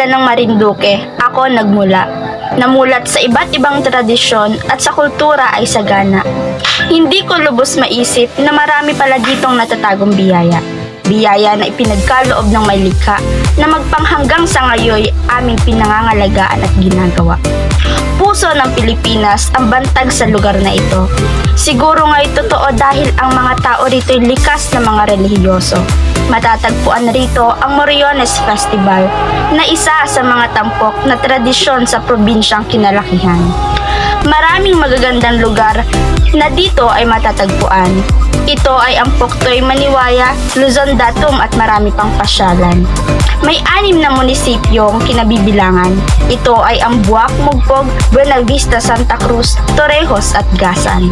pangalan ng Marinduque, ako nagmula. Namulat sa iba't ibang tradisyon at sa kultura ay sagana. Hindi ko lubos maisip na marami pala ditong natatagong biyaya. Biyaya na ipinagkaloob ng may likha na magpanghanggang sa ngayoy aming pinangangalagaan at ginagawa. Puso ng Pilipinas ang bantag sa lugar na ito. Siguro nga'y totoo dahil ang mga tao rito'y likas na mga relihiyoso. Matatagpuan rito ang Moriones Festival na isa sa mga tampok na tradisyon sa probinsyang kinalakihan. Maraming magagandang lugar na dito ay matatagpuan. Ito ay ang Puktoy, Maniwaya, Luzon, Datum at marami pang pasyalan. May 6 na munisipyong kinabibilangan. Ito ay ang Buwak, Mugpog, Buenavista, Santa Cruz, Torrejos at Gasan.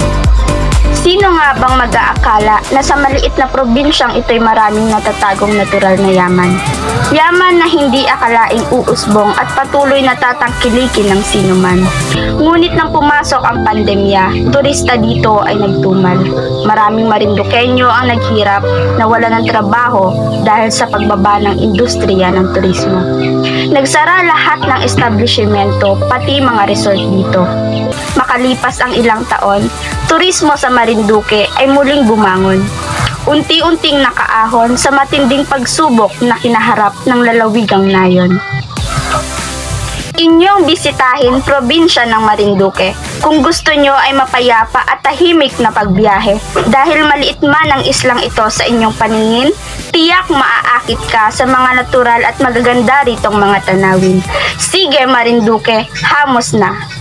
Sino nga bang mag-aakala na sa maliit na probinsyang ito'y maraming natatagong natural na yaman? Yaman na hindi akalaing uusbong at patuloy na tatangkilikin ng sinuman. Ngunit nang pumasok ang pandemya, turista dito ay nagtumal. Maraming Marinduqueño ang naghirap na wala ng trabaho dahil sa pagbaba ng industriya ng turismo. Nagsara lahat ng establishmento pati mga resort dito. Makalipas ang ilang taon, turismo sa Marinduque ay muling bumangon. Unti-unting nakaahon sa matinding pagsubok na kinaharap ng lalawigang nayon. Inyong bisitahin probinsya ng Marinduque kung gusto nyo ay mapayapa at tahimik na pagbiyahe. Dahil maliit man ang islang ito sa inyong paningin, tiyak maaakit ka sa mga natural at magaganda ritong mga tanawin. Sige Marinduque, hamos na!